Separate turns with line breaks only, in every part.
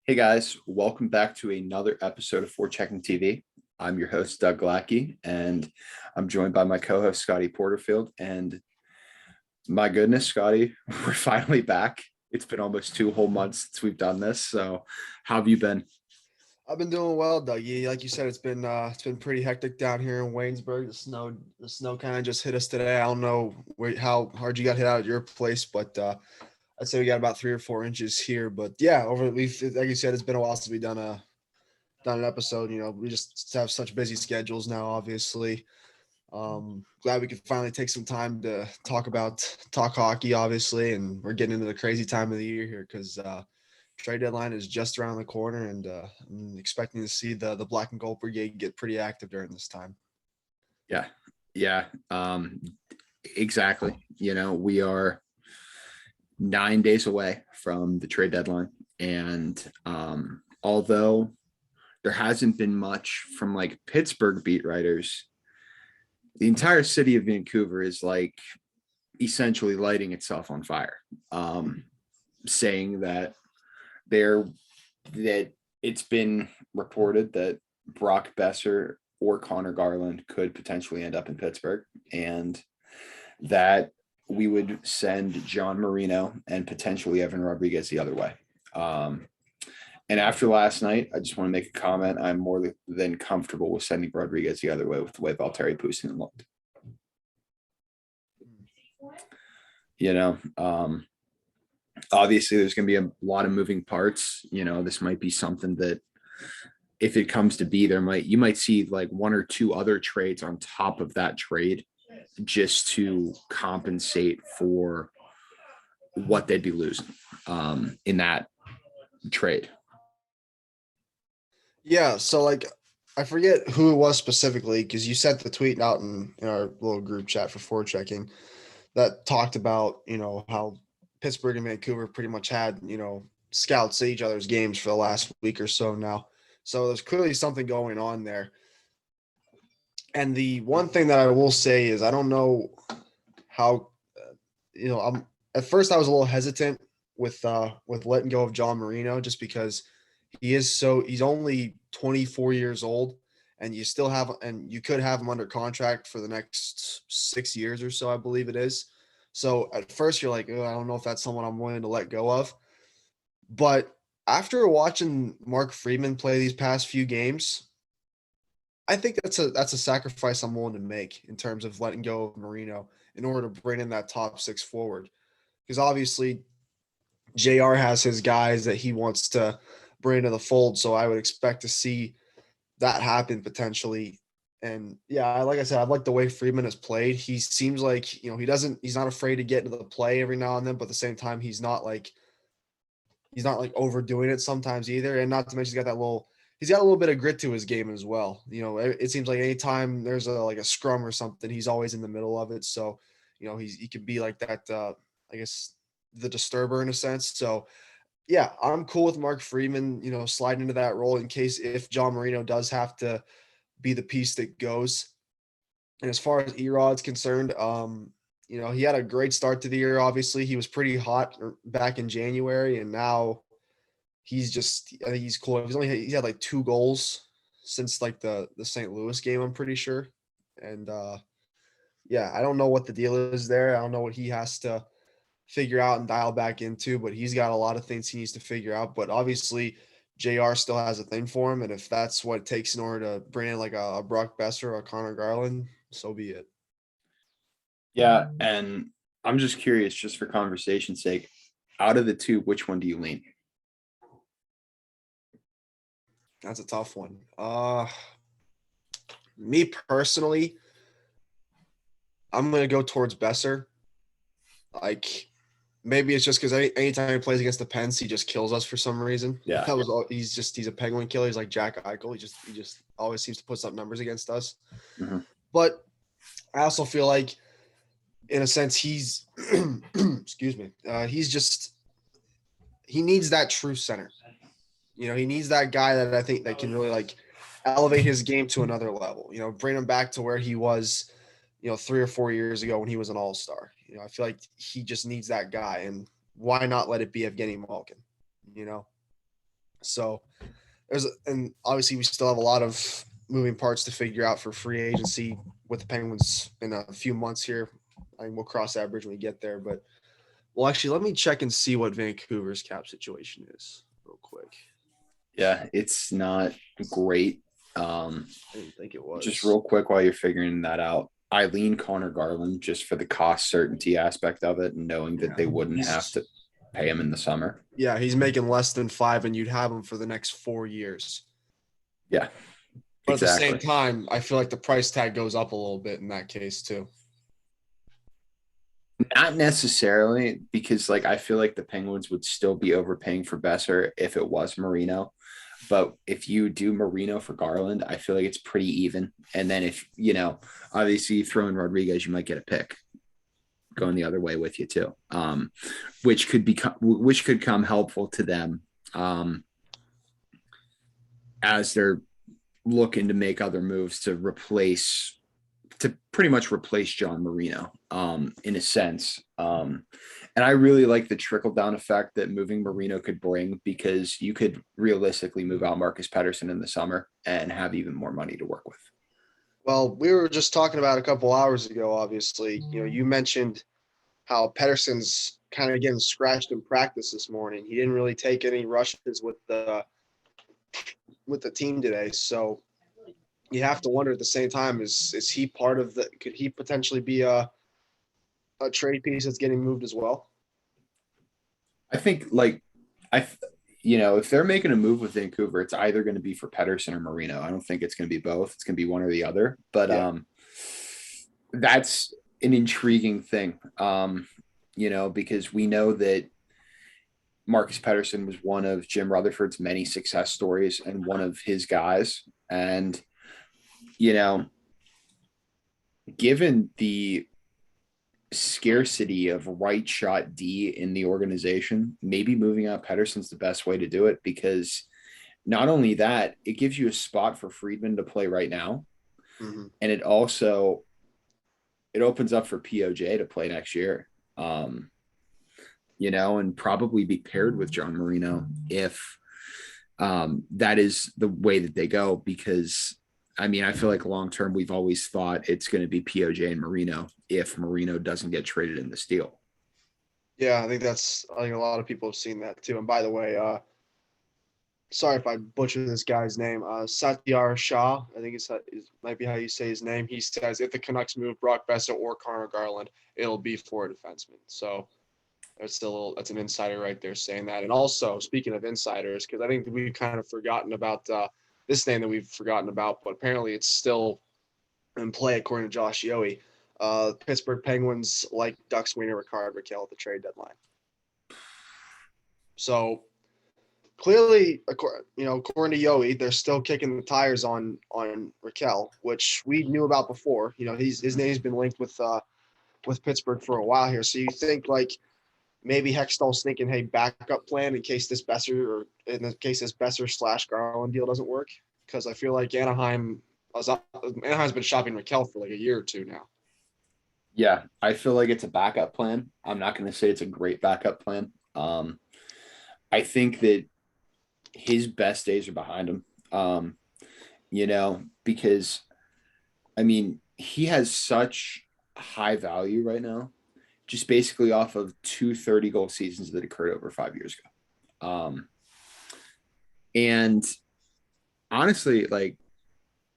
Hey guys, welcome back to another episode of Checking TV. I'm your host, Doug Glackey, and I'm joined by my co-host, Scotty Porterfield. And my goodness, Scotty, we're finally back. It's been almost 2 whole months since we've done this. So how have you been?
I've been doing well, Dougie. Like you said, it's been pretty hectic down here in Waynesburg. The snow kind of just hit us today. I don't know how hard you got hit out at your place, but I'd say we got about 3 or 4 inches here. But yeah, we've like you said, it's been a while since we done an episode. We just have such busy schedules now. Obviously, glad we could finally take some time to talk hockey. Obviously, and we're getting into the crazy time of the year here because trade deadline is just around the corner, and I'm expecting to see the Black and Gold Brigade get pretty active during this time.
Yeah, yeah, exactly. We are 9 days away from the trade deadline, and although there hasn't been much from like Pittsburgh beat writers, the entire city of Vancouver is like essentially lighting itself on fire, saying that it's been reported that Brock Besser or Connor Garland could potentially end up in Pittsburgh, and that we would send John Marino and potentially Evan Rodriguez the other way. And after last night, I just want to make a comment. I'm more than comfortable with sending Rodriguez the other way with the way Valtteri Pusin looked. You know, obviously there's going to be a lot of moving parts. This might be something that if it comes to be, you might see like one or two other trades on top of that trade just to compensate for what they'd be losing in that trade.
Yeah, so like I forget who it was specifically because you sent the tweet out in our little group chat for checking that talked about how Pittsburgh and Vancouver pretty much had scouts at each other's games for the last week or so now. So there's clearly something going on there. And the one thing that I will say is I don't know how I'm at first I was a little hesitant with letting go of John Marino just because he's only 24 years old and you could have him under contract for the next 6 years or so, I believe it is. So at first you're like, oh, I don't know if that's someone I'm willing to let go of. But after watching Mark Friedman play these past few games, I think that's a sacrifice I'm willing to make in terms of letting go of Marino in order to bring in that top six forward. Because obviously JR has his guys that he wants to bring into the fold. So I would expect to see that happen potentially. And yeah, like I said, I like the way Friedman has played. He seems like, he's not afraid to get into the play every now and then, but at the same time, he's not like overdoing it sometimes either. And not to mention he's got a little bit of grit to his game as well. It seems like anytime there's a scrum or something, he's always in the middle of it. So, he could be like that, I guess the disturber in a sense. So yeah, I'm cool with Mark Friedman, sliding into that role in case if John Marino does have to be the piece that goes. And as far as Erod's concerned, he had a great start to the year. Obviously, he was pretty hot back in January, and now I think he's cool. He's had like 2 goals since like the St. Louis game, I'm pretty sure. And yeah, I don't know what the deal is there. I don't know what he has to figure out and dial back into, but he's got a lot of things he needs to figure out. But obviously, JR still has a thing for him, and if that's what it takes in order to bring in like a Brock Besser or a Connor Garland, so be it.
Yeah, and I'm just curious, just for conversation's sake, out of the two, which one do you lean?
That's a tough one. Me personally, I'm gonna go towards Besser. Like maybe it's just because anytime he plays against the Pens, he just kills us for some reason.
Yeah,
He's a penguin killer. He's like Jack Eichel. He just always seems to put up numbers against us.
Mhm.
But I also feel like in a sense he's excuse me, he needs that true center. He needs that guy that I think that can really like elevate his game to another level. Bring him back to where he was, 3 or 4 years ago when he was an all-star. I feel like he just needs that guy, and why not let it be Evgeny Malkin? So and obviously we still have a lot of moving parts to figure out for free agency with the Penguins in a few months here. I think we'll cross that bridge when we get there. But well, actually, let me check and see what Vancouver's cap situation is real quick.
Yeah, it's not great.
I didn't think it
Just
was.
real quick while you're figuring that out, I lean Connor Garland just for the cost certainty aspect of it and knowing that they wouldn't have to pay him in the summer.
Yeah, he's making less than 5, and you'd have him for the next 4 years.
Yeah,
But at the same
exactly.
time, I feel like the price tag goes up a little bit in that case too.
Not necessarily because like I feel like the Penguins would still be overpaying for Besser if it was Marino. But if you do Marino for Garland, I feel like it's pretty even. And then if obviously you throw in Rodriguez, you might get a pick going the other way with you too, which could come helpful to them as they're looking to make other moves to pretty much replace John Marino in a sense. And I really like the trickle down effect that moving Marino could bring because you could realistically move out Marcus Pettersson in the summer and have even more money to work with.
Well, we were just talking about a couple hours ago, obviously. You mentioned how Pedersen's kind of getting scratched in practice this morning. He didn't really take any rushes with the team today. So you have to wonder at the same time, is he part of the could he potentially be a trade piece that's getting moved as well?
I think like I if they're making a move with Vancouver, it's either going to be for Pettersson or Marino. I don't think it's going to be both. It's going to be one or the other. But
Yeah.
that's an intriguing thing. Because we know that Marcus Pettersson was one of Jim Rutherford's many success stories and one of his guys. And, you know, given the scarcity of right shot D in the organization, maybe moving out Pettersson's the best way to do it because not only that, it gives you a spot for Friedman to play right now.
Mm-hmm.
And it opens up for POJ to play next year. And probably be paired with John Marino if that is the way that they go. Because I mean, I feel like long term, we've always thought it's going to be POJ and Marino if Marino doesn't get traded in this deal.
Yeah, I think a lot of people have seen that too. And by the way, sorry if I butcher this guy's name. Satyar Shah, I think might be how you say his name. He says if the Canucks move Brock Besser or Connor Garland, it'll be for a defenseman. So that's an insider right there saying that. And also speaking of insiders, because I think we've kind of forgotten about this name that we've forgotten about, but apparently it's still in play according to Josh Yohe. Pittsburgh Penguins like Ducks winger Rickard Rakell at the trade deadline. So clearly, according to Yohe, they're still kicking the tires on Rakell, which we knew about before. His name's been linked with Pittsburgh for a while here. So you think like maybe Hextall's thinking, hey, backup plan in case this Besser / Garland deal doesn't work? Because I feel like Anaheim's been shopping Rakell for like a year or two now.
Yeah, I feel like it's a backup plan. I'm not going to say it's a great backup plan. I think that his best days are behind him. Because I mean, he has such high value right now, just basically off of 2 30-goal seasons that occurred over 5 years ago. And honestly, like,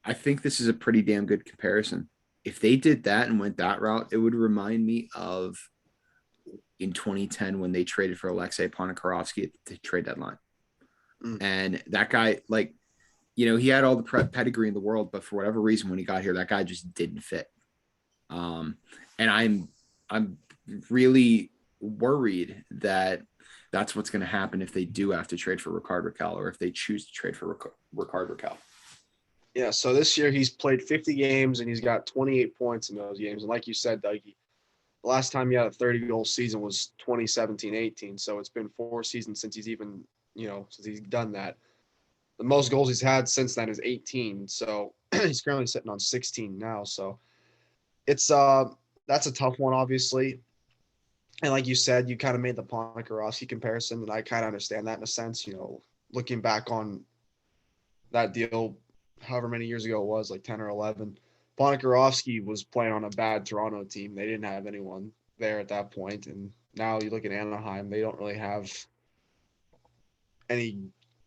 I think this is a pretty damn good comparison. If they did that and went that route, it would remind me of in 2010 when they traded for Alexei Ponikarovsky at the trade deadline. And that guy, like, he had all the pedigree in the world, but for whatever reason, when he got here, that guy just didn't fit. And I'm really worried that that's what's going to happen if they do have to trade for Rickard Rakell or if they choose to trade for Rickard Rakell.
Yeah, so this year he's played 50 games and he's got 28 points in those games. And like you said, Dougie, the last time he had a 30-goal season was 2017-18. So it's been 4 seasons since he's done that. The most goals he's had since then is 18. So he's currently sitting on 16 now. So it's that's a tough one, obviously. And like you said, you kind of made the Ponikarovsky comparison, and I kind of understand that in a sense. looking back on that deal, however many years ago it was, like 10 or 11, Ponikarovsky was playing on a bad Toronto team. They didn't have anyone there at that point, and now you look at Anaheim, they don't really have any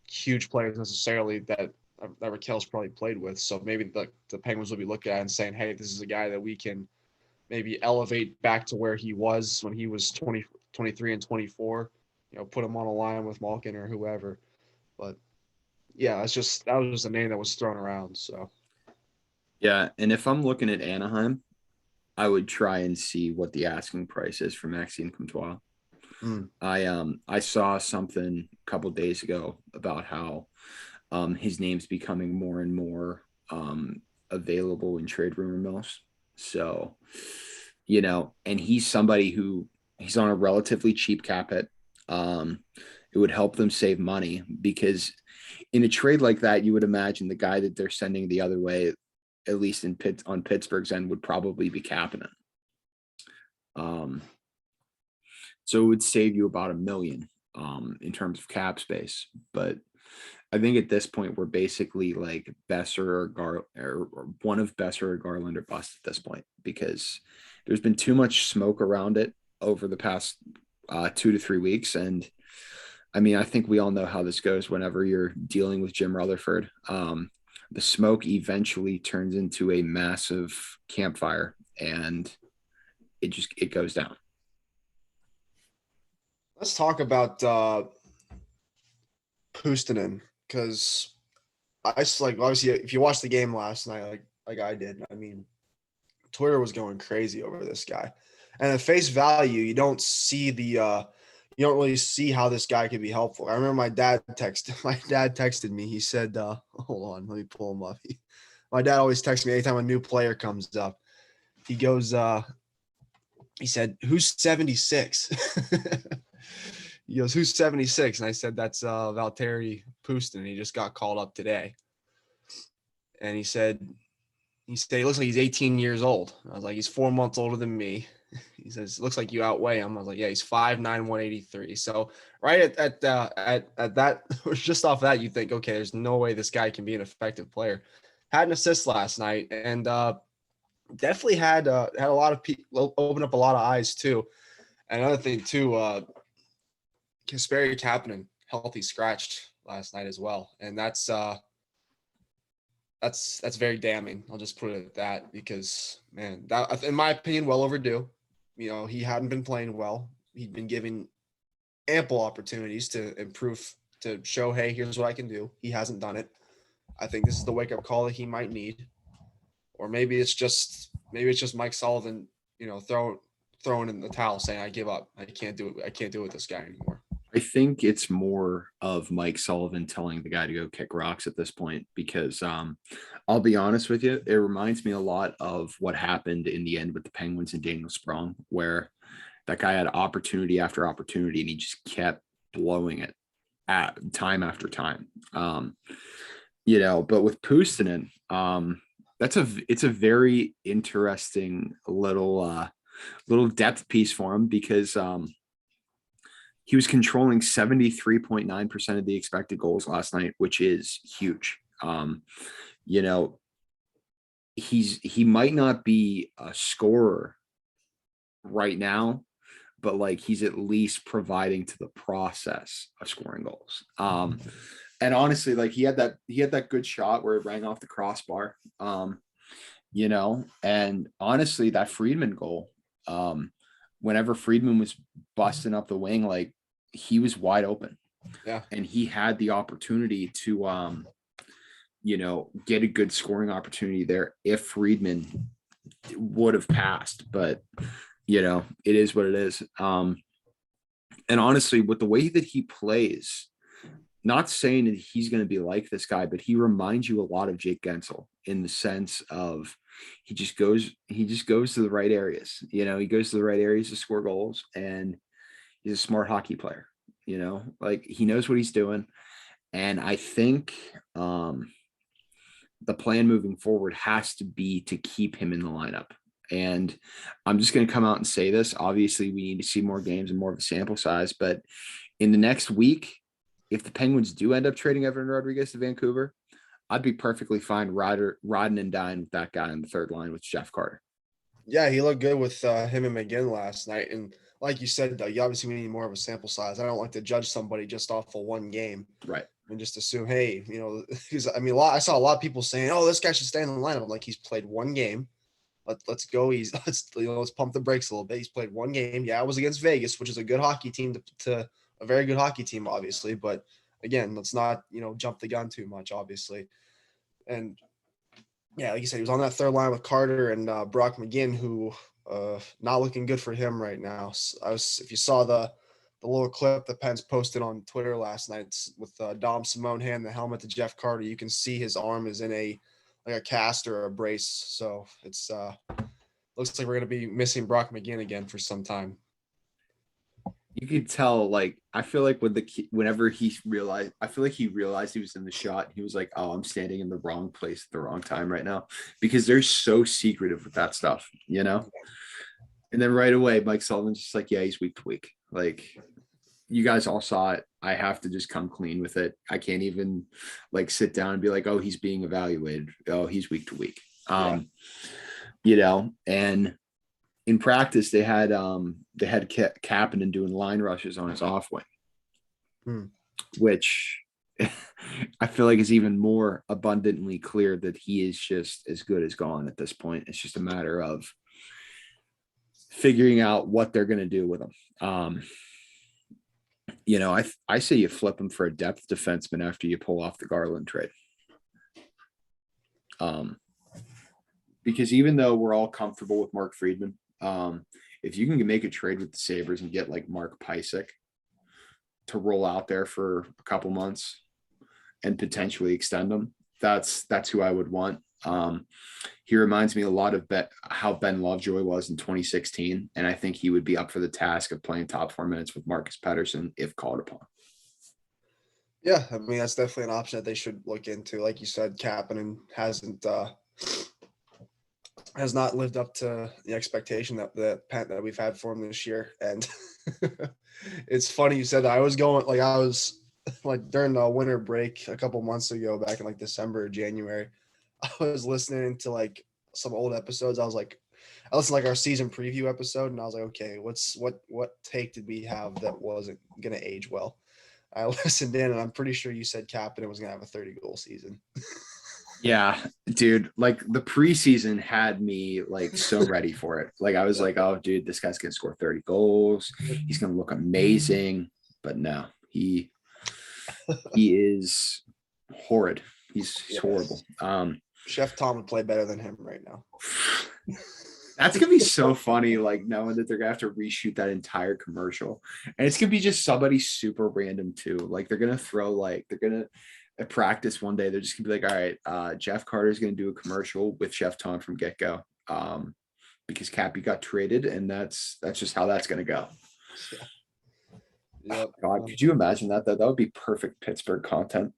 huge players necessarily that Rakell's probably played with. So maybe the Penguins will be looking at and saying, hey, this is a guy that we can maybe elevate back to where he was when he was 20, 23 and 24, put him on a line with Malkin or whoever. But yeah, that was just a name that was thrown around. So
Yeah, and if I'm looking at Anaheim, I would try and see what the asking price is for Maxime Comtois. I saw something a couple days ago about how his name's becoming more and more available in trade rumor mills. So, and he's somebody who he's on a relatively cheap cap hit. It would help them save money because in a trade like that, you would imagine the guy that they're sending the other way, at least on Pittsburgh's end, would probably be Kapanen. So it would save you about $1 million in terms of cap space. But I think at this point we're basically like Besser or one of Besser or Garland or bust at this point because there's been too much smoke around it over the past 2 to 3 weeks. And I mean, I think we all know how this goes whenever you're dealing with Jim Rutherford. The smoke eventually turns into a massive campfire and it goes down.
let's talk about Puustinen, because obviously if you watched the game last night, like I did, I mean, Twitter was going crazy over this guy. And at face value, you don't really see how this guy could be helpful. I remember my dad texted me. He said, hold on, let me pull him up. My dad always texts me anytime a new player comes up. He goes, he said, who's 76? He goes, who's 76? And I said, that's Valtteri Puustinen. He just got called up today. And he said, he looks like he's 18 years old. I was like, he's 4 months older than me. He says, looks like you outweigh him. I was like, yeah, he's 5'9", 183. So right at that, just off that, you think, okay, there's no way this guy can be an effective player. Had an assist last night and definitely had a lot of people open up a lot of eyes too. Another thing too, Kasperi Kapanen healthy scratched last night as well, and that's very damning. I'll just put it at that because, man, that, in my opinion, well overdue. He hadn't been playing well. He'd been given ample opportunities to improve, to show, hey, here's what I can do. He hasn't done it. I think this is the wake-up call that he might need. Or maybe it's just Mike Sullivan, throwing in the towel saying, I give up. I can't do it. I can't do it with this guy anymore.
I think it's more of Mike Sullivan telling the guy to go kick rocks at this point because I'll be honest with you, it reminds me a lot of what happened in the end with the Penguins and Daniel Sprong, where that guy had opportunity after opportunity and he just kept blowing it at time after time. But with Puustinen, it's a very interesting little depth piece for him because he was controlling 73.9% of the expected goals last night, which is huge. He might not be a scorer right now, but like he's at least providing to the process of scoring goals. And honestly, like he had that good shot where it rang off the crossbar. And honestly, that Friedman goal, whenever Friedman was busting up the wing, like he was wide open.
Yeah.
And he had the opportunity to, get a good scoring opportunity there if Friedman would have passed. But, it is what it is. And honestly, with the way that he plays, not saying that he's going to be like this guy, but he reminds you a lot of Jake Gensel in the sense of he just goes to the right areas. He goes to the right areas to score goals, and he's a smart hockey player. Like he knows what he's doing. And I think the plan moving forward has to be to keep him in the lineup. And I'm just going to come out and say this. Obviously, we need to see more games and more of a sample size, but in the next week, if the Penguins do end up trading Evan Rodriguez to Vancouver, I'd be perfectly fine riding and dying with that guy on the third line with Jeff Carter.
Yeah, he looked good with him and McGinn last night. And like you said, you obviously need more of a sample size. I don't like to judge somebody just off of one game
Right.
and just assume, hey, because I mean, I saw a lot of people saying, "Oh, this guy should stay in the lineup." I'm like, he's played one game. Let's go. Let's pump the brakes a little bit. He's played one game. Yeah, it was against Vegas, which is a good hockey team to a very good hockey team, obviously. But again, let's not jump the gun too much, obviously. And yeah, like you said, he was on that third line with Carter and Brock McGinn, who not looking good for him right now. If you saw the little clip that Pence posted on Twitter last night with Dom Simone handing the helmet to Jeff Carter, you can see his arm is in a cast or a brace. So it's looks like we're gonna be missing Brock McGinn again for some time.
You could tell, like, I feel like whenever he realized, I feel like he realized he was in the shot. He was like, "Oh, I'm standing in the wrong place at the wrong time right now," because they're so secretive with that stuff, you know. And then right away, Mike Sullivan's just like, "Yeah, he's week to week." Like, you guys all saw it. I have to just come clean with it. I can't even like sit down and be like, "Oh, he's being evaluated. Oh, he's week to week." And in practice they had Kapanen doing line rushes on his off wing, which I feel like is even more abundantly clear that he is just as good as gone at this point. It's just a matter of figuring out what they're going to do with him. I say you flip him for a depth defenseman after you pull off the Garland trade. Because even though we're all comfortable with Mark Friedman, if you can make a trade with the Sabres and get like Mark Pysyk to roll out there for a couple months and potentially extend them, that's who I would want. He reminds me a lot of how Ben Lovejoy was in 2016, and I think he would be up for the task of playing top 4 minutes with Marcus Pettersson if called upon.
Yeah, I mean that's definitely an option that they should look into. Like you said, Kapanen has not lived up to the expectation that we've had for him this year. And it's funny you said that. I was during the winter break a couple months ago, back in like December or January, I was listening to like some old episodes. I listened to like our season preview episode, and I was like, okay, what take did we have that wasn't gonna age well? I listened in, and I'm pretty sure you said Kapanen was gonna have a 30-goal season.
Yeah, dude, like the preseason had me like so ready for it. Like I was like, "Oh, dude, this guy's gonna score 30 goals. He's gonna look amazing." But no, he is horrid. He's horrible.
Chef Tom would play better than him right now.
That's gonna be so funny, like knowing that they're gonna have to reshoot that entire commercial, and it's gonna be just somebody super random too. Like they're gonna at practice one day, they're just gonna be like, "All right, Jeff Carter's gonna do a commercial with Chef Tom from get go," because Cappy got traded, and that's just how that's gonna go.
Yep.
God, could you imagine that? That would be perfect Pittsburgh content.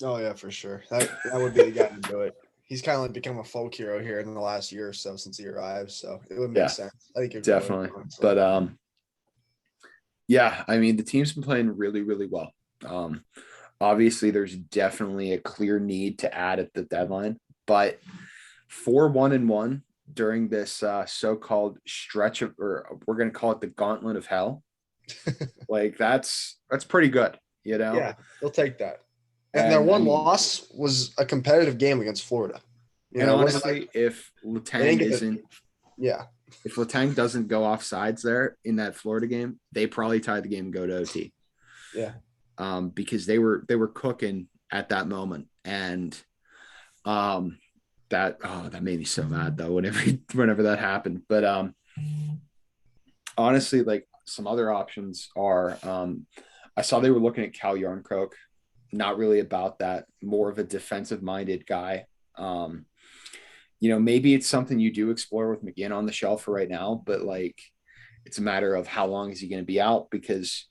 Oh yeah, for sure. That would be the guy to do it. He's kind of like become a folk hero here in the last year or so since he arrived. So it would make sense. I think
definitely. But yeah, I mean the team's been playing really, really well. Obviously, there's definitely a clear need to add at the deadline, but 4-1-1 during this so-called stretch of, or we're going to call it the gauntlet of hell. Like that's pretty good,
Yeah, they'll take that. And their one loss was a competitive game against Florida.
And honestly, if Letang if Letang doesn't go off sides there in that Florida game, they probably tied the game and go to OT.
Yeah.
Because they were cooking at that moment, and that made me so mad though whenever that happened. But honestly, like some other options are, I saw they were looking at Cal Yarncroke. Not really about that, more of a defensive minded guy. Maybe it's something you do explore with McGinn on the shelf for right now, but like it's a matter of how long is he going to be out, because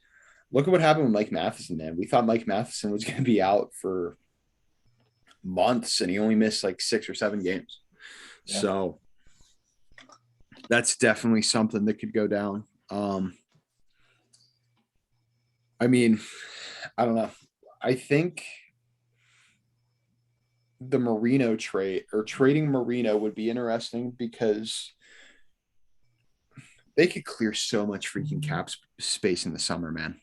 look at what happened with Mike Matheson, man. We thought Mike Matheson was going to be out for months, and he only missed like 6 or 7 games. Yeah. So that's definitely something that could go down. I mean, I don't know. I think the Marino trade or trading Marino would be interesting because they could clear so much freaking space in the summer, man.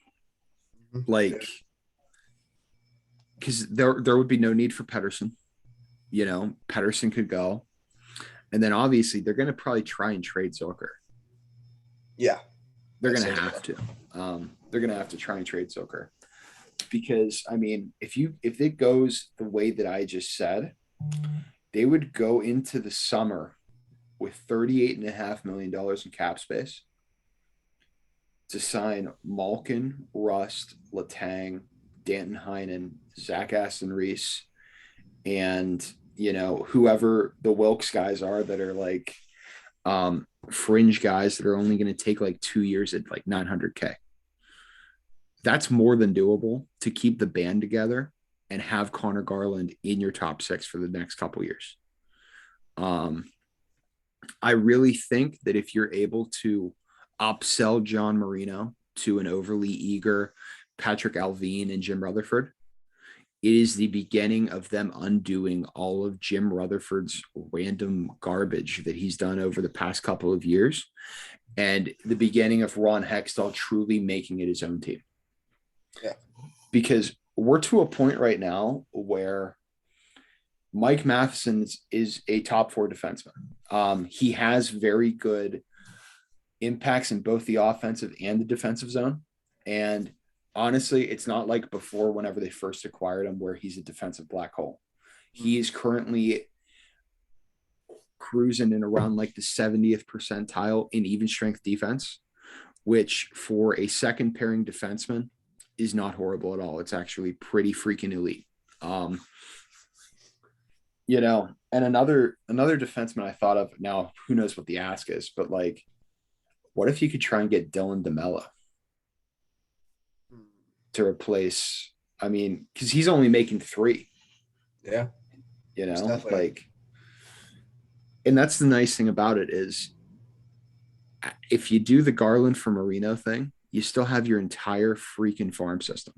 Mhm. Yeah.
Like, because there would be no need for Pedersen. Pedersen could go, and then obviously they're going to probably try and trade Zucker.
Yeah.
They're
I'd
going to
say
have
so.
to. They're going to have to try and trade Zucker because I mean, if it goes the way that I just said, they would go into the summer with $38.5 million in cap space to sign Malkin, Rust, Latang, Danton Heinen, Zach Aston Reese, and whoever the Wilkes guys are that are like fringe guys that are only going to take like 2 years at like 900K. That's more than doable to keep the band together and have Connor Garland in your top six for the next couple years. I really think that if you're able to upsell John Marino to an overly eager Patrick Alvin and Jim Rutherford, it is the beginning of them undoing all of Jim Rutherford's random garbage that he's done over the past couple of years, and the beginning of Ron Hextall truly making it his own team.
Yeah.
Because we're to a point right now where Mike Matheson is a top four defenseman. He has very good impacts in both the offensive and the defensive zone. And honestly, it's not like before whenever they first acquired him where he's a defensive black hole. He is currently cruising in around like the 70th percentile in even strength defense, which for a second pairing defenseman is not horrible at all. It's actually pretty freaking elite. And another defenseman I thought of, now who knows what the ask is, but like, what if you could try and get Dylan DeMello to replace? I mean, because he's only making three.
Yeah. Definitely.
Like, and that's the nice thing about it is, if you do the Garland for Marino thing, you still have your entire freaking farm system.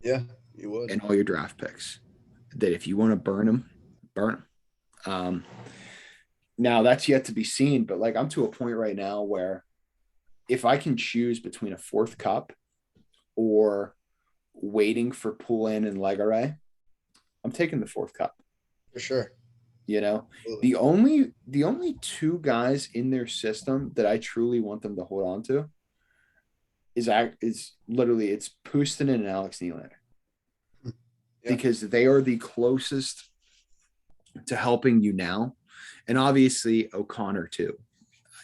Yeah, you would.
And all your draft picks. That if you want to burn them, burn them. Now that's yet to be seen, but like I'm to a point right now where if I can choose between a fourth cup or waiting for Poulin and Legare, I'm taking the fourth cup.
For sure.
Absolutely. The only two guys in their system that I truly want them to hold on to is literally it's Puustinen and Alex Nylander. Yeah. Because they are the closest to helping you now. And obviously O'Connor too,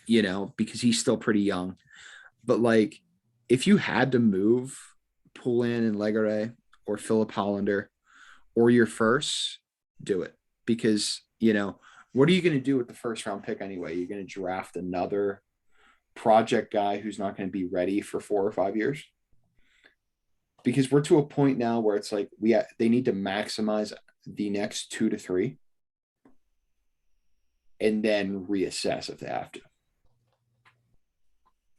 because he's still pretty young. But like, if you had to move Poulin and Legare or Philip Hollander or your first, do it. Because, what are you going to do with the first round pick anyway? You're going to draft another project guy who's not going to be ready for 4 or 5 years? Because we're to a point now where it's like they need to maximize the next 2 to 3 and then reassess if they have to.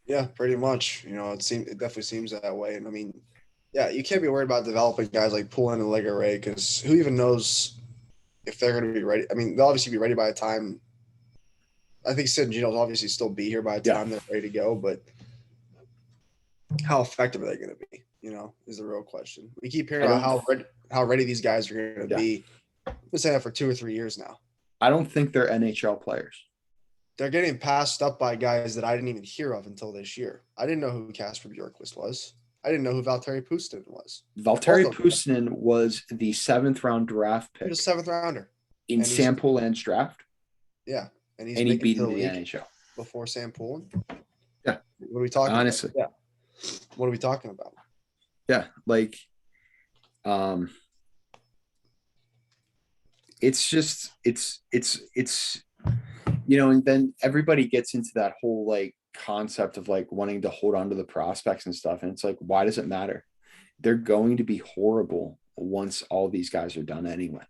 Yeah, pretty much. It definitely seems that way. And I mean, yeah, you can't be worried about developing guys like Poulin and Legare because who even knows if they're going to be ready. I mean, they'll obviously be ready by the time. I think Sid and Gino will obviously still be here by the time they're ready to go, but how effective are they going to be? Is the real question. We keep hearing about how ready these guys are going to be. I've been saying that for 2 or 3 years now.
I don't think they're NHL players.
They're getting passed up by guys that I didn't even hear of until this year. I didn't know who Casper Bjorkquist was. I didn't know who Valtteri Puustinen was.
Valtteri Puustinen was the 7th round draft pick.
He was a 7th rounder
in Sam Poulin's draft.
Yeah,
and he beat him to the NHL
before Sam Poulin.
Yeah,
what are we talking?
Honestly,
about? Yeah, what are we talking about?
Yeah, like, it's just it's and then everybody gets into that whole like concept of like wanting to hold on to the prospects and stuff, and it's like, why does it matter? They're going to be horrible once all these guys are done anyway.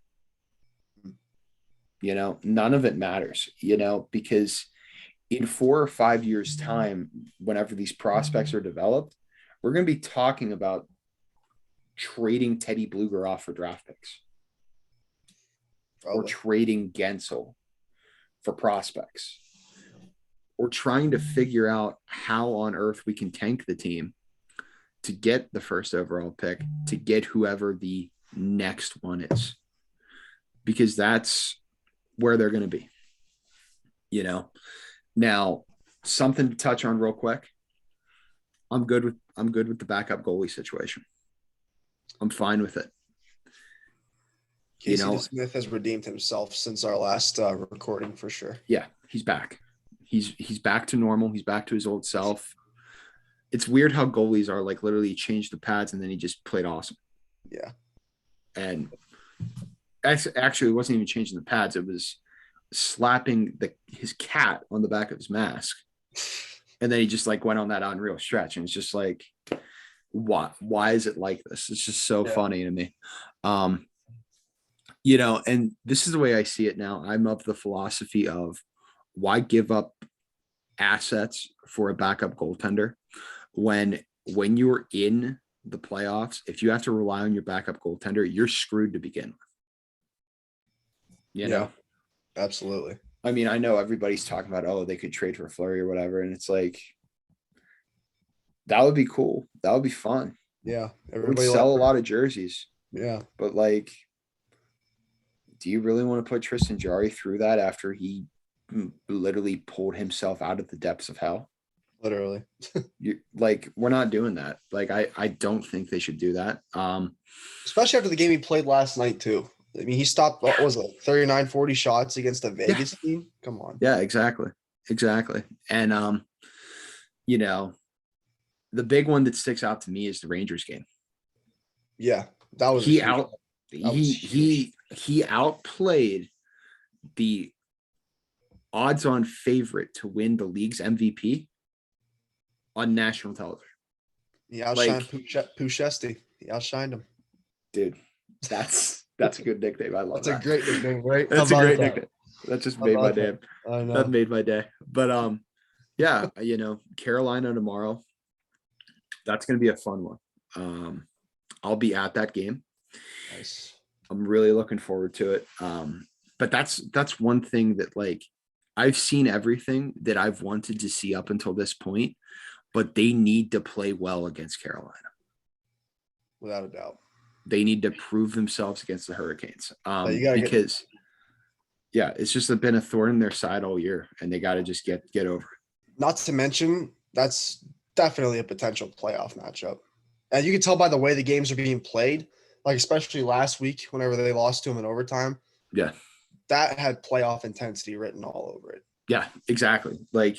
None of it matters, because in 4 or 5 years time, whenever these prospects are developed, we're going to be talking about trading Teddy Bluger off for draft picks or
Probably.
trading Gensel for prospects or trying to figure out how on earth we can tank the team to get the first overall pick, to get whoever the next one is, because that's where they're going to be. Now, something to touch on real quick. I'm good with the backup goalie situation. I'm fine with it.
Casey DeSmith has redeemed himself since our last recording for sure.
Yeah, he's back. He's back to normal. He's back to his old self. It's weird how goalies are like literally changed the pads and then he just played awesome.
Yeah.
And actually it wasn't even changing the pads. It was slapping his cat on the back of his mask. And then he just like went on that unreal stretch. And it's just like, why is it like this? It's just so funny to me. And this is the way I see it now. I'm of the philosophy of why give up assets for a backup goaltender when you're in the playoffs, if you have to rely on your backup goaltender, you're screwed to begin with. You know?
Absolutely.
I mean, I know everybody's talking about, oh, they could trade for Fleury or whatever. And it's like, that would be cool. That would be fun.
Yeah.
It would sell a lot of jerseys.
Yeah.
But like, do you really want to put Tristan Jarry through that after he literally pulled himself out of the depths of hell?
Literally.
We're not doing that. Like, I don't think they should do that.
Especially after the game he played last night too. I mean, he stopped, what was it, 39, 40 shots against a Vegas team? Come on.
Yeah, exactly. And, the big one that sticks out to me is the Rangers game.
Yeah, that was
he outplayed the odds-on favorite to win the league's MVP on national television.
He outshined Pushesti. He outshined him.
Dude, that's a good nickname. I love that.
That's a great nickname, right?
That's a great nickname. That just made my day.
I know.
That made my day. But yeah, Carolina tomorrow. That's gonna be a fun one. I'll be at that game.
Nice.
I'm really looking forward to it. But that's one thing that like I've seen everything that I've wanted to see up until this point, but they need to play well against Carolina.
Without a doubt.
They need to prove themselves against the Hurricanes. Because it's just been a thorn in their side all year and they got to just get over it.
Not to mention, that's definitely a potential playoff matchup. And you can tell by the way the games are being played, like especially last week, whenever they lost to them in overtime.
Yeah.
That had playoff intensity written all over it.
Yeah, exactly. Like,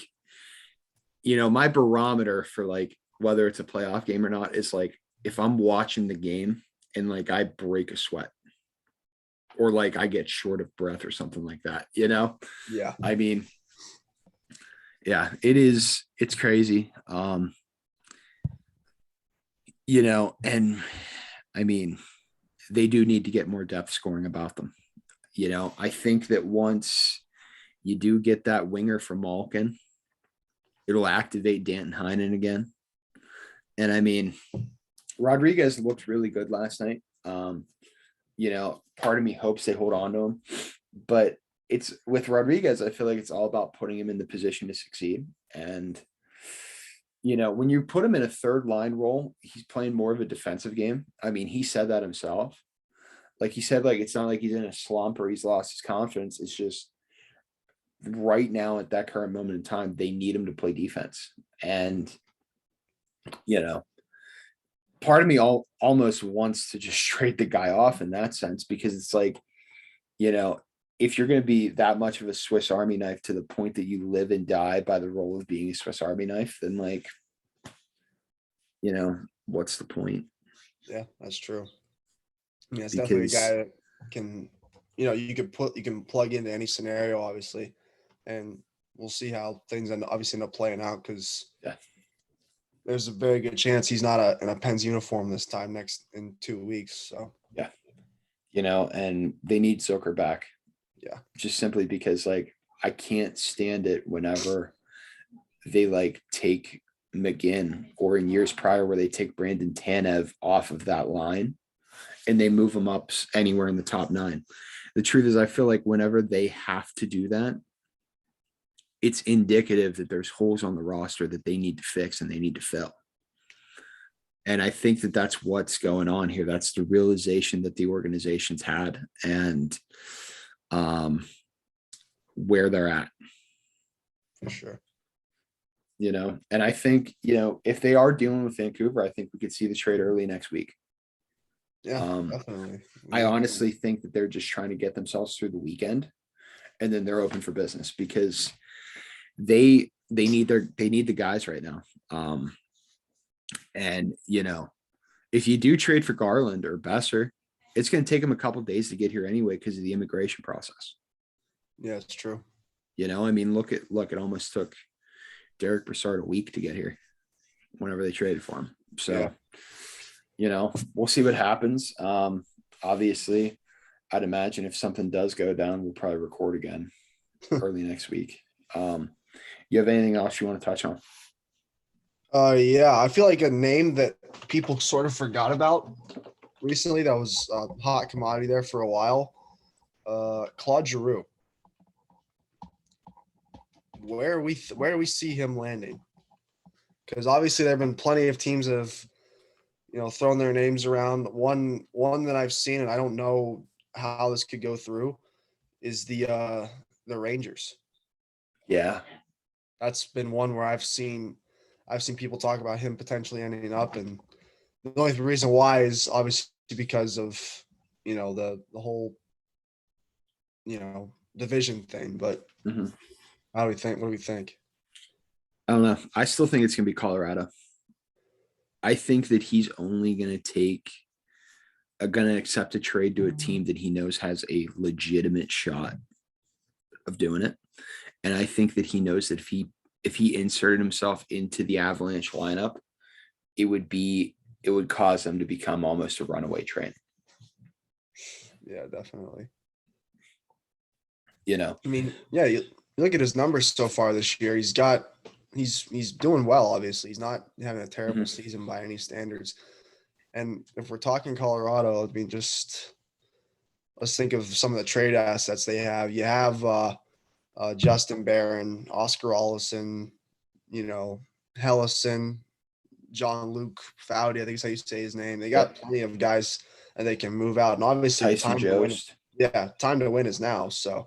my barometer for like whether it's a playoff game or not is like if I'm watching the game and like I break a sweat or like I get short of breath or something like that,
Yeah.
I mean, yeah, it's crazy. And I mean, they do need to get more depth scoring about them. I think that once you do get that winger from Malkin, it'll activate Danton Heinen again. And I mean, Rodriguez looked really good last night. Part of me hopes they hold on to him, but it's with Rodriguez, I feel like it's all about putting him in the position to succeed. And, when you put him in a third line role, he's playing more of a defensive game. I mean, he said that himself. Like he said, like, it's not like he's in a slump or he's lost his confidence. It's just right now at that current moment in time, they need him to play defense. And, part of me almost wants to just trade the guy off in that sense, because it's like, if you're going to be that much of a Swiss Army knife to the point that you live and die by the role of being a Swiss Army knife, then like, what's the point?
Yeah, that's true. Yeah, it's definitely a guy that can, you can plug into any scenario, obviously, and we'll see how things end up playing out, because there's a very good chance he's not in a Pens uniform this time in 2 weeks. So
yeah, and they need Zucker back.
Yeah,
just simply because like I can't stand it whenever they like take McGinn, or in years prior where they take Brandon Tanev off of that line and they move him up anywhere in the top 9. The truth is, I feel like whenever they have to do that, it's indicative that there's holes on the roster that they need to fix and they need to fill. And I think that that's what's going on here. That's the realization that the organization's had and where they're at.
For sure.
And I think, if they are dealing with Vancouver, I think we could see the trade early next week.
Yeah, definitely.
I honestly think that they're just trying to get themselves through the weekend and then they're open for business because they need the guys right now. And if you do trade for Garland or Besser, it's going to take them a couple days to get here anyway because of the immigration process.
Yeah, it's true.
I mean, look, it almost took Derek Brassard a week to get here whenever they traded for him. So, we'll see what happens. Obviously, I'd imagine if something does go down, we'll probably record again early next week. You have anything else you want to touch on?
Yeah, I feel like a name that people sort of forgot about recently that was a hot commodity there for a while. Claude Giroux. Where do we see him landing? Because obviously there have been plenty of teams that have, thrown their names around. One that I've seen, and I don't know how this could go through, is the Rangers.
Yeah.
That's been one where I've seen people talk about him potentially ending up, and the only reason why is obviously because of the whole division thing. But What do we think?
I don't know. I still think it's gonna be Colorado. I think that he's only gonna accept a trade to a team that he knows has a legitimate shot of doing it. And I think that he knows that if he inserted himself into the Avalanche lineup, it would cause them to become almost a runaway train.
Yeah, definitely.
I
mean, yeah, you look at his numbers so far this year. He's doing well. Obviously, he's not having a terrible season by any standards. And if we're talking Colorado, I mean, just let's think of some of the trade assets they have. You have Justin Barron, Oscar Allison, Hellison, John-Luc Foudy, I think is how you say his name. They got plenty of guys that they can move out. And obviously
Tyson Jost.
Time to win is now. So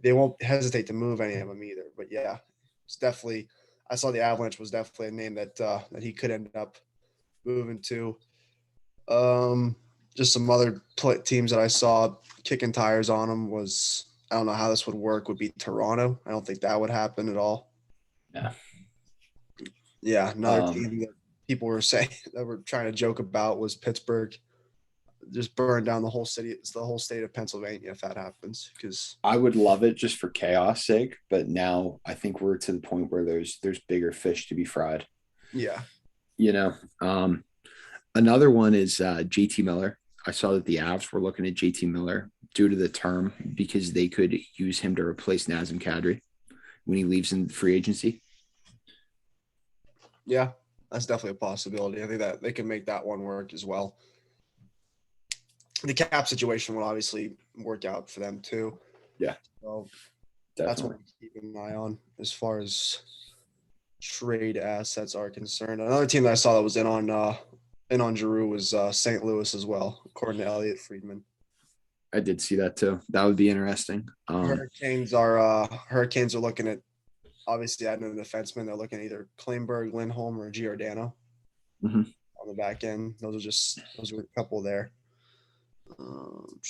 they won't hesitate to move any of them either. But yeah, it's definitely, I saw the Avalanche was definitely a name that he could end up moving to. Just some other teams that I saw kicking tires on them was, I don't know how this would work, would be Toronto. I don't think that would happen at all.
Yeah.
Yeah, another team that people were saying that were trying to joke about was Pittsburgh. Just burn down the whole city. It's the whole state of Pennsylvania if that happens. Because
I would love it just for chaos sake, but now I think we're to the point where there's bigger fish to be fried.
Yeah.
Another one is JT Miller. I saw that the Avs were looking at JT Miller due to the term because they could use him to replace Nazem Kadri when he leaves in free agency.
Yeah, that's definitely a possibility. I think that they can make that one work as well. The cap situation will obviously work out for them too.
Yeah.
So
definitely.
That's what I'm keeping an eye on as far as trade assets are concerned. Another team that I saw that was in on Giroux was St. Louis as well, according to Elliot Friedman.
I did see that too. That would be interesting.
Hurricanes are looking at obviously adding a defenseman. They're looking at either Klingberg, Lindholm, or Giordano on the back end. Those are a couple there.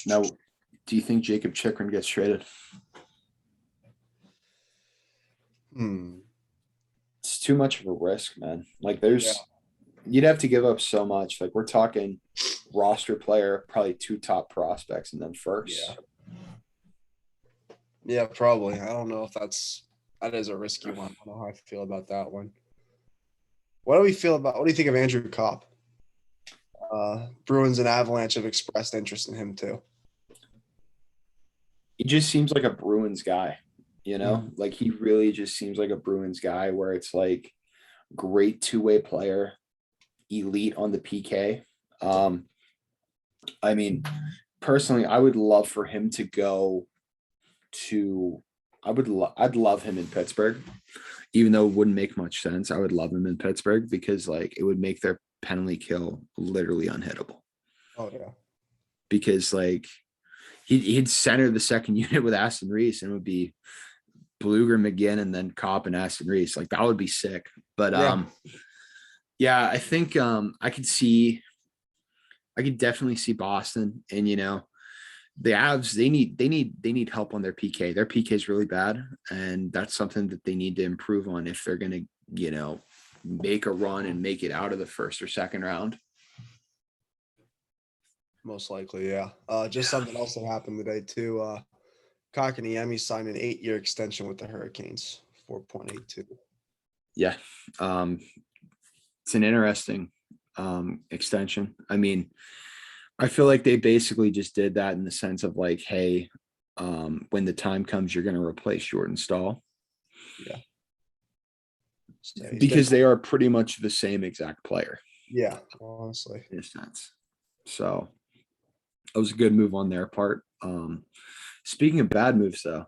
Now, do you think Jacob Chikrin gets traded? It's too much of a risk, man. Like you'd have to give up so much. Like we're talking roster player, probably 2 top prospects and then first.
Yeah, probably. I don't know if that is a risky one. I don't know how I feel about that one. What do you think of Andrew Kopp? Bruins and Avalanche have expressed interest in him too.
He just seems like a Bruins guy, Like he really just seems like a Bruins guy where it's like great two-way player, elite on the PK. I mean, personally, I would love for him to go to, I'd love him in Pittsburgh, even though it wouldn't make much sense. I would love him in Pittsburgh because like it would make their penalty kill literally unhittable.
Oh yeah.
Because like he'd center the second unit with Aston Reese and it would be Bluger, McGinn, and then Copp and Aston Reese. Like that would be sick. But
Yeah.
yeah, I think I could definitely see Boston. And the Avs, they need help on their PK. Their PK is really bad, and that's something that they need to improve on if they're gonna, make a run and make it out of the first or second round.
Most likely, yeah. Just something else that happened today too. Kotkaniemi signed an 8-year extension with the Hurricanes, 4.82.
Yeah. It's an interesting extension. I mean, I feel like they basically just did that in the sense of like, hey, when the time comes, you're going to replace Jordan Stahl.
Yeah. So he's
Because
been-
they are pretty much the same exact player
yeah, honestly.
in a sense. So that was a good move on their part. Speaking of bad moves, though,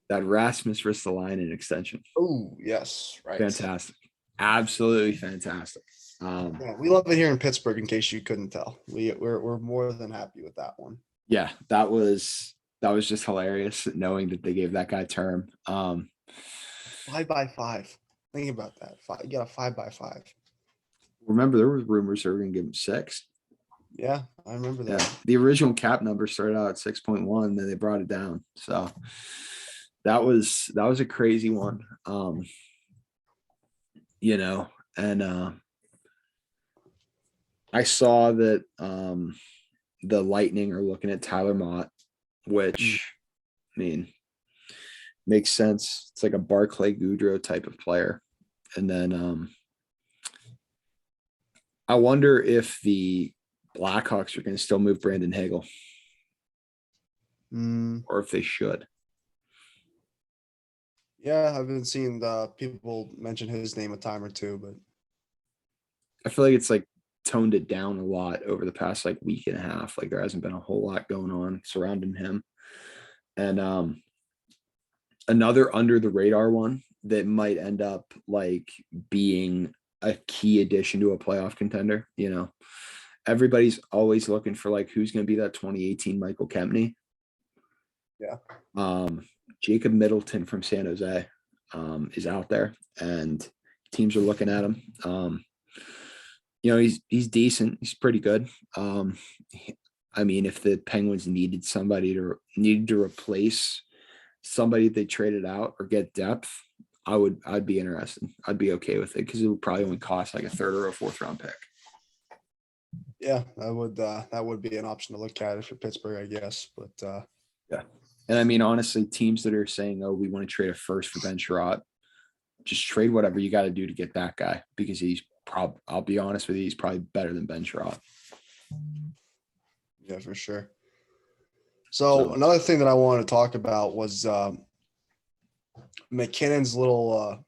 that Rasmus Ristolainen extension,
Oh, yes, right.
fantastic, absolutely fantastic.
Yeah, we love it here in Pittsburgh. In case you couldn't tell, we're more than happy with that one.
Yeah, that was just hilarious knowing that they gave that guy term.
5x5. Think about that. You got a 5x5.
Remember, there were rumors they were going to give him 6.
Yeah, I remember
Yeah,
that.
the original cap number started out at 6.1, then they brought it down. So that was a crazy one. And I saw that the Lightning are looking at Tyler Mott, which I mean makes sense. It's like a Barclay Goodrow type of player. And then I wonder if the Blackhawks are going to still move Brandon Hagel or if they should.
Yeah, I've been seeing people mention his name a time or two, but
I feel like it's like toned it down a lot over the past like week and a half. Like there hasn't been a whole lot going on surrounding him. And another under the radar one that might end up like being a key addition to a playoff contender. Everybody's always looking for like who's going to be that 2018 Michael Kempney.
Yeah.
Jacob Middleton from San Jose is out there, and teams are looking at him. He's decent. He's pretty good. I mean, if the Penguins needed to replace somebody they traded out or get depth, I'd be interested. I'd be okay with it because it would probably only cost like a 3rd or a 4th round pick.
Yeah, that would be an option to look at if you're Pittsburgh, I guess. But
yeah. And I mean, honestly, teams that are saying, oh, we want to trade a first for Ben Sherratt, just trade whatever you got to do to get that guy because I'll be honest with you, he's probably better than Ben Sherratt.
Yeah, for sure. So another thing that I wanted to talk about was McKinnon's little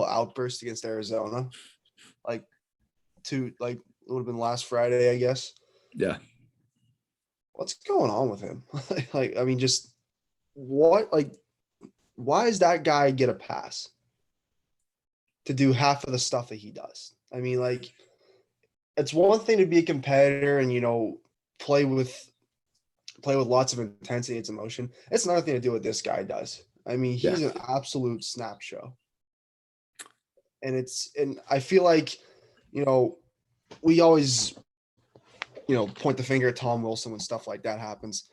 outburst against Arizona. It would have been last Friday, I guess.
Yeah.
What's going on with him? I mean, just what? Why does that guy get a pass to do half of the stuff that he does? I mean, it's one thing to be a competitor and play with lots of intensity and emotion. It's another thing to do what this guy does. I mean, he's an absolute snap show. And I feel like, we always, point the finger at Tom Wilson when stuff like that happens.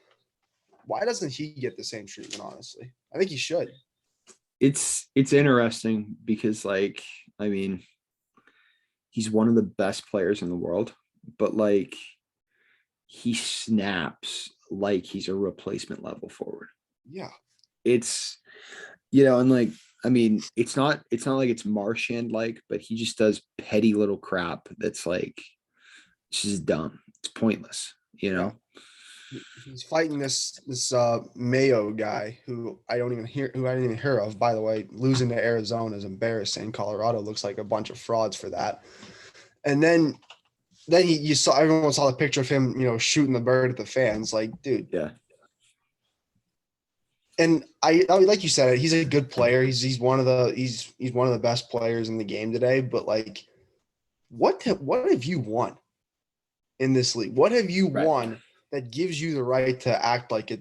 Why doesn't he get the same treatment, honestly? I think he should.
It's interesting because he's one of the best players in the world, but he snaps like he's a replacement level forward.
Yeah.
It's, and it's not like it's Marchand but he just does petty little crap that's it's just dumb. It's pointless,
He's fighting this Mayo guy who I don't even hear of. By the way, losing to Arizona is embarrassing. Colorado looks like a bunch of frauds for that. And then you saw everyone saw the picture of him, shooting the bird at the fans. Like, dude.
Yeah.
And I like you said, he's a good player. He's one of the best players in the game today. But like, what have you won in this league? What have you
Right.
won that gives you the right to act like a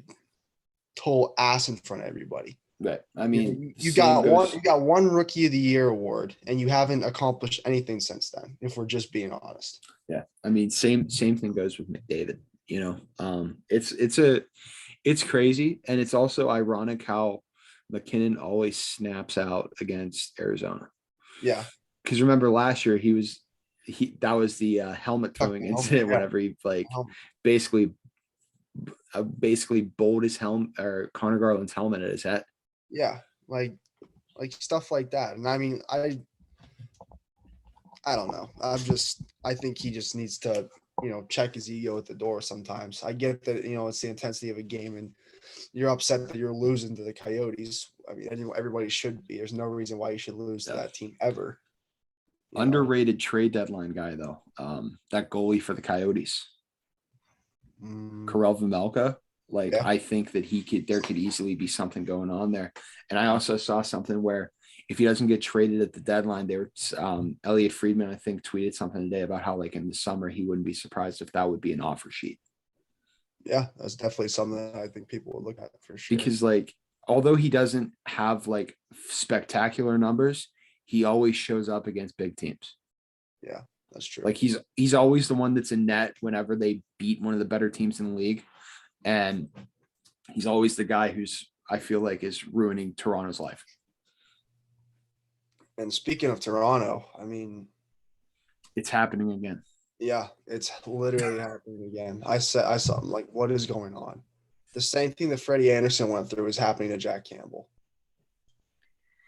total ass in front of everybody?
Right. I mean,
You
same
got one
goes.
you got one Rookie of the Year award, and you haven't accomplished anything since then. If we're just being honest.
Yeah. I mean, same thing goes with McDavid. It's crazy, and it's also ironic how McKinnon always snaps out against Arizona.
Yeah.
Because remember last year that was the helmet
Fuck
throwing
the helmet,
incident
yeah.
whenever he
Um,
basically bowled his helmet or Connor Garland's helmet at his head.
Yeah, like stuff like that. And I mean, I don't know. I think he just needs to, check his ego at the door sometimes. I get that, it's the intensity of a game and you're upset that you're losing to the Coyotes. I mean, everybody should be. There's no reason why you should lose to
Yeah.
that team ever.
Underrated trade deadline guy though. That goalie for the Coyotes, Karel Vejmelka. Like,
Yeah.
I think that there could easily be something going on there. And I also saw something where if he doesn't get traded at the deadline, Elliot Friedman, I think, tweeted something today about how like in the summer, he wouldn't be surprised if that would be an offer sheet.
Yeah, that's definitely something that I think people would look at for sure.
Because like, although he doesn't have like spectacular numbers, he always shows up against big teams.
Yeah, that's true.
Like he's always the one that's in net whenever they beat one of the better teams in the league. And he's always the guy who's, I feel like, is ruining Toronto's life.
And speaking of Toronto, I mean,
it's happening again.
Yeah, it's literally happening again. I saw I'm like, what is going on? The same thing that Freddie Anderson went through is happening to Jack Campbell.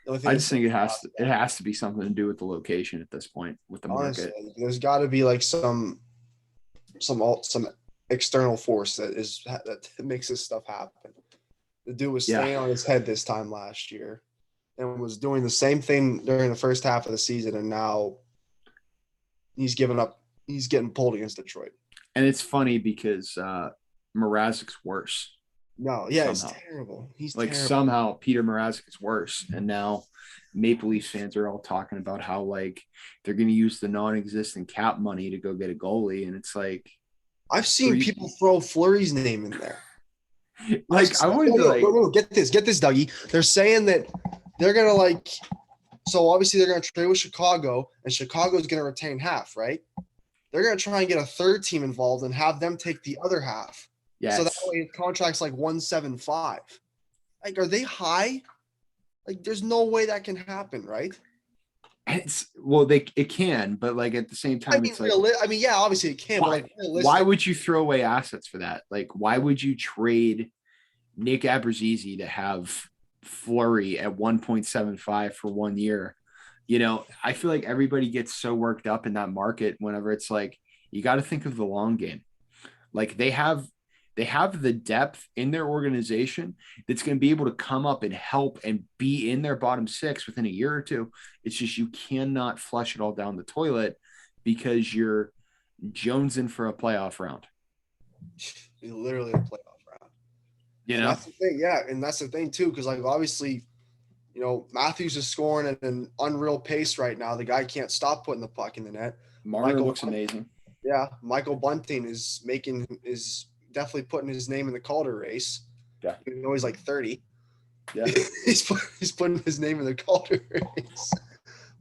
I just think it has to be something to do with the location at this point with the
honestly,
market.
there's got to be like some external force that makes this stuff happen. The dude was staying on his head this time last year and was doing the same thing during the first half of the season, and now he's given up. He's getting pulled against Detroit.
And it's funny because Mrazek's worse.
No, yeah, somehow. It's terrible. He's
like
terrible.
Somehow Peter Mrazek is worse. And now Maple Leafs fans are all talking about how like they're going to use the non-existent cap money to go get a goalie. And it's like,
I've seen people throw Fleury's name in there.
Like, I wouldn't
get this, Dougie. They're saying that they're going to like, so obviously they're going to trade with Chicago, and Chicago is going to retain half, right? They're going to try and get a third team involved and have them take the other half.
Yes.
So that way his contract's like 175. Like, are they high? Like, there's no way that can happen, right?
It can, but like at the same time, it's like,
yeah, obviously it can.
Why,
but
why would you throw away assets for that? Like, why would you trade Nick Abruzzese to have Fleury at 1.75 for 1 year? I feel like everybody gets so worked up in that market whenever it's like, you got to think of the long game. Like they have the depth in their organization that's going to be able to come up and help and be in their bottom six within a year or two. It's just, you cannot flush it all down the toilet because you're jonesing for a playoff round.
Literally a playoff round.
And
that's the thing. Yeah. And that's the thing too. Cause like, obviously, Matthews is scoring at an unreal pace right now. The guy can't stop putting the puck in the net.
Marner looks amazing.
Yeah. Michael Bunting is definitely putting his name in the Calder race.
Yeah.
Even though he's like 30.
Yeah.
he's putting his name in the Calder race.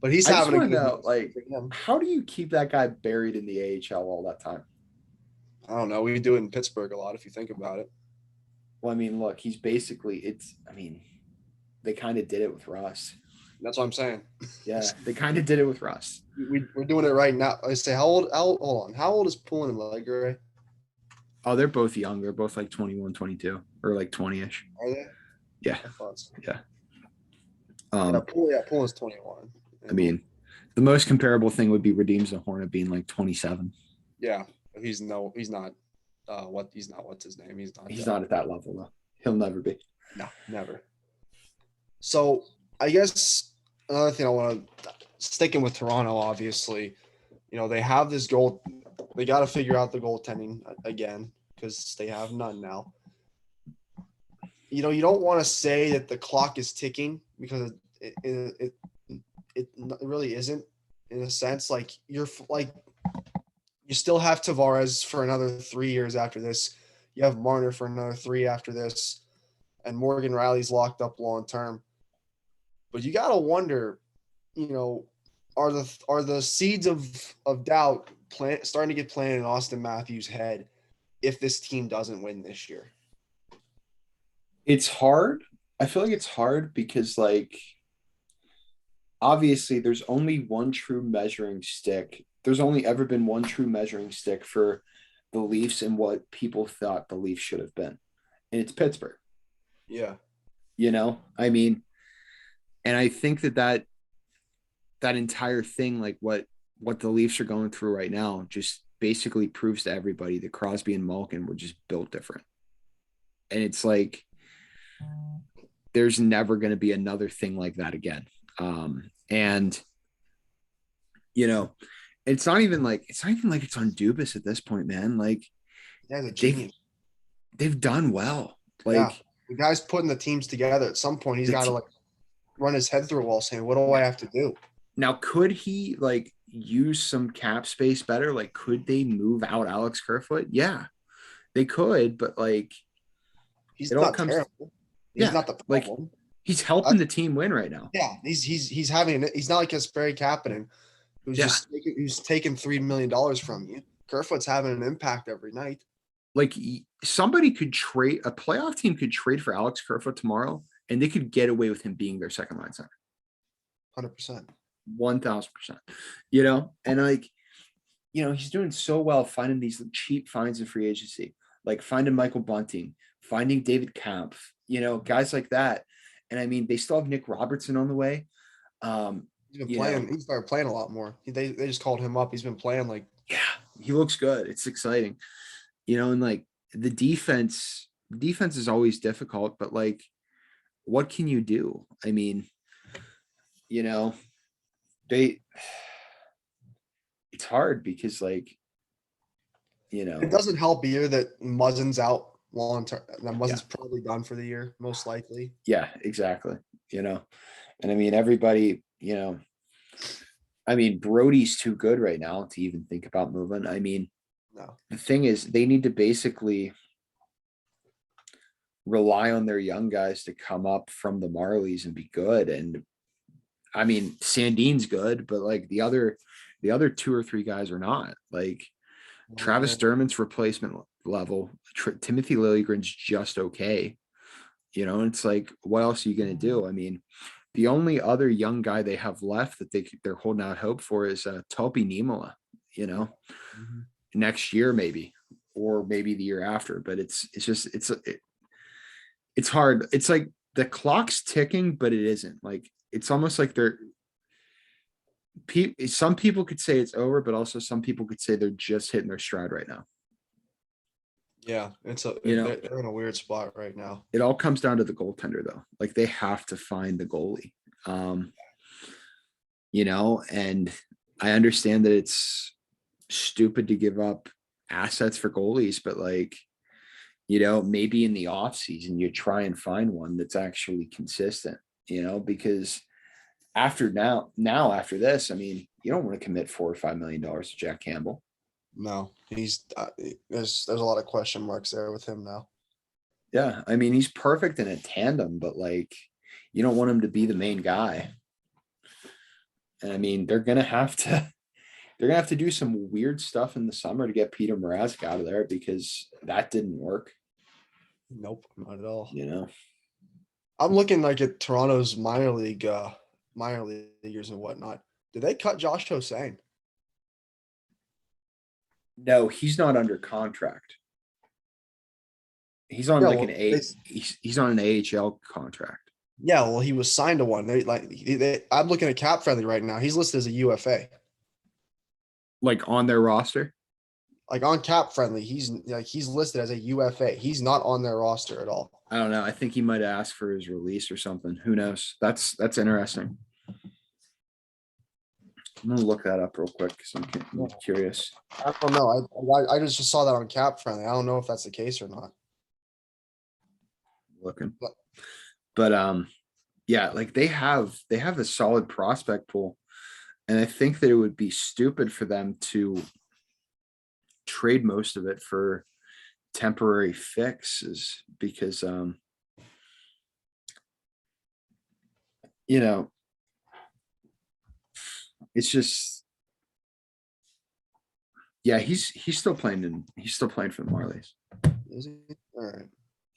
But he's having a good
know, like, how do you keep that guy buried in the AHL all that time?
I don't know. We do it in Pittsburgh a lot if you think about it.
Well, I mean, look, he's basically they kind of did it with Russ.
That's what I'm saying.
Yeah, they kind of did it with Russ.
We're doing it right now. I say, hold on. How old is Poulin and Legare?
Oh, they're both young. They're both like 21, 22, or like 20-ish.
Are they?
Yeah.
Yeah.
Yeah,
Poulin's 21.
I mean, the most comparable thing would be Redeems the Hornet being like 27.
Yeah, he's not. what he's not. What's his name?
He's not at that level though. He'll never be.
No, never. So I guess another thing I want to sticking with Toronto, obviously, they have this goal. They got to figure out the goaltending again because they have none now. You don't want to say that the clock is ticking because it really isn't in a sense. Like you still have Tavares for another 3 years after this. You have Marner for another 3 after this, and Morgan Riley's locked up long term. But you got to wonder, are the seeds of doubt starting to get planted in Austin Matthews' head if this team doesn't win this year?
It's hard. I feel like it's hard because obviously there's only one true measuring stick. There's only ever been one true measuring stick for the Leafs and what people thought the Leafs should have been. And it's Pittsburgh.
Yeah.
I mean, and I think that entire thing, like what the Leafs are going through right now, just basically proves to everybody that Crosby and Malkin were just built different. And it's like, there's never going to be another thing like that again. And it's not even like it's on Dubas at this point, man. Like
yeah, the genius.
They've done well.
The guy's putting the teams together. At some point, he's got to run his head through a wall, saying, "What do I have to do?"
Now, could he use some cap space better? Like, could they move out Alex Kerfoot? Yeah, they could, but
he's not terrible. He's not the problem.
He's helping the team win right now.
Yeah, he's not like Kasperi Kapanen, who's taking $3 million from you. Kerfoot's having an impact every night.
Somebody could trade, a playoff team could trade for Alex Kerfoot tomorrow, and they could get away with him being their second line center.
100%.
1000%. And he's doing so well finding these cheap finds in free agency, like finding Michael Bunting, finding David Kampf, guys like that. And I mean, they still have Nick Robertson on the way.
He's been playing. He started playing a lot more. They just called him up. He's been playing
yeah, he looks good. It's exciting, and the defense is always difficult, but what can you do? I mean, it's hard because
it doesn't help either that Muzzin's out long term. That Muzzin's probably done for the year, most likely.
Yeah, exactly. And I mean, everybody, Brody's too good right now to even think about moving. I mean,
no.
The thing is, they need to basically rely on their young guys to come up from the Marlies and be good. And I mean, Sandin's good, but the other 2 or 3 guys are not. Travis Dermott's replacement level. Timothy Liljegren's just okay. It's what else are you going to do? I mean, the only other young guy they have left that they're holding out hope for is Topi Niemola, next year maybe, or maybe the year after. But it's hard. It's like the clock's ticking, but it isn't. It's almost like some people could say it's over, but also some people could say they're just hitting their stride right now.
Yeah, they're in a weird spot right now.
It all comes down to the goaltender, though. They have to find the goalie. And I understand that it's stupid to give up assets for goalies, but maybe in the off season you try and find one that's actually consistent. Because after this, I mean, you don't want to commit $4 or $5 million to Jack Campbell.
No, he's there's a lot of question marks there with him now.
Yeah, I mean, he's perfect in a tandem, but you don't want him to be the main guy. And I mean, they're gonna have to do some weird stuff in the summer to get Peter Mrazek out of there because that didn't work.
Nope, not at all.
I'm
looking at Toronto's minor leaguers and whatnot. Did they cut Josh Hosang?
No, he's not under contract. He's on he's on an AHL contract.
Yeah, well, he was signed to one. I'm looking at Cap Friendly right now. He's listed as a UFA.
On their roster?
Like on cap friendly, he's listed as a UFA. He's not on their roster at all.
I don't know. I think he might ask for his release or something. Who knows? That's interesting. I'm gonna look that up real quick because I'm curious.
I don't know. I just saw that on cap friendly. I don't know if that's the case or not.
Looking,
But-
but yeah, like they have a solid prospect pool, and I think that it would be stupid for them to trade most of it for temporary fixes because you know, it's just yeah, he's still playing for the Marlies.
Is he? All right.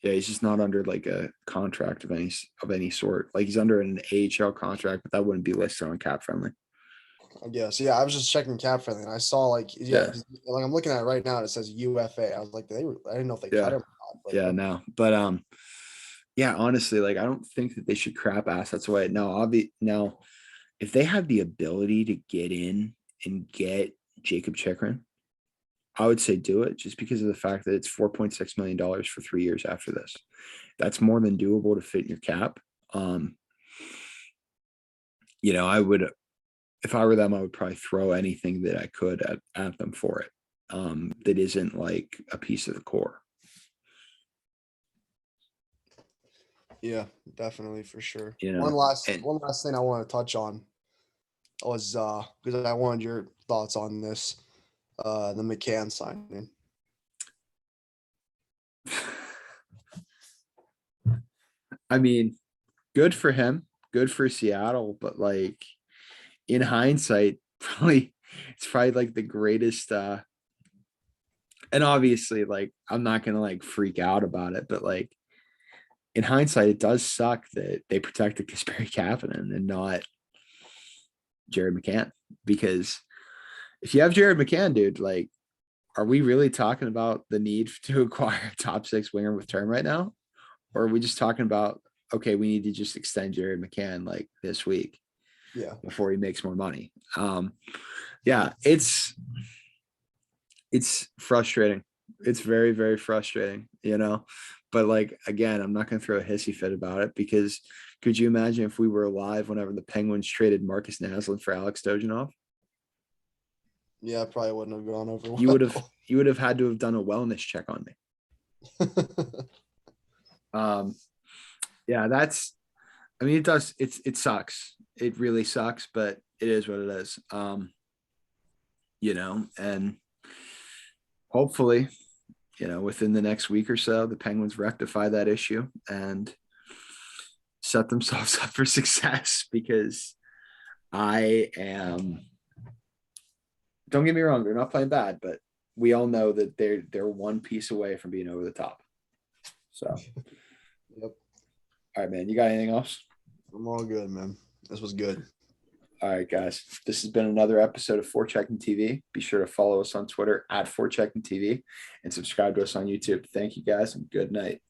Yeah, he's just not under like a contract of any sort. Like he's under an AHL contract, but that wouldn't be listed on cap friendly.
I guess. Yeah, I was just checking cap friendly and I saw like
Yeah.
'cause, like I'm looking at it right now and it says UFA. I was like, I didn't know if they
Yeah.
cut him or not. But
Yeah, no. But yeah, honestly, like I don't think that they should crap assets away. Now, if they have the ability to get in and get Jacob Chikrin, I would say do it just because of the fact that it's $4.6 million for 3 years after this. That's more than doable to fit in your cap. I would, if I were them, I would probably throw anything that I could at them for it. That isn't like a piece of the core.
yeah, definitely for sure.
You know,
One last
and-
thing I want to touch on was because I wanted your thoughts on this. The McCann signing.
I mean, good for him, good for Seattle, but like in hindsight, it's probably like the greatest and obviously like I'm not gonna like freak out about it, but like in hindsight, it does suck that they protected Kasperi Kapanen and not Jared McCann. Because if you have Jared McCann, dude, like, are we really talking about the need to acquire a top 6 winger with term right now? Or are we just talking about, okay, we need to just extend Jared McCann like this week
Yeah.
before he makes more money? Yeah, it's frustrating. It's very, very frustrating, but like, again, I'm not going to throw a hissy fit about it because could you imagine if we were alive whenever the Penguins traded Marcus Naslund for Alex Stojanov?
Yeah, probably wouldn't have gone over.
You would have had to have done a wellness check on me. Yeah, it sucks. It really sucks, but it is what it is. And hopefully, within the next week or so, the Penguins rectify that issue and set themselves up for success because don't get me wrong, they're not playing bad, but we all know that they're one piece away from being over the top. So,
Yep.
All right, man. You got anything else?
I'm all good, man. This was good.
All right, guys. This has been another episode of Forechecking TV. Be sure to follow us on Twitter @ForeCheckingTV and subscribe to us on YouTube. Thank you, guys, and good night.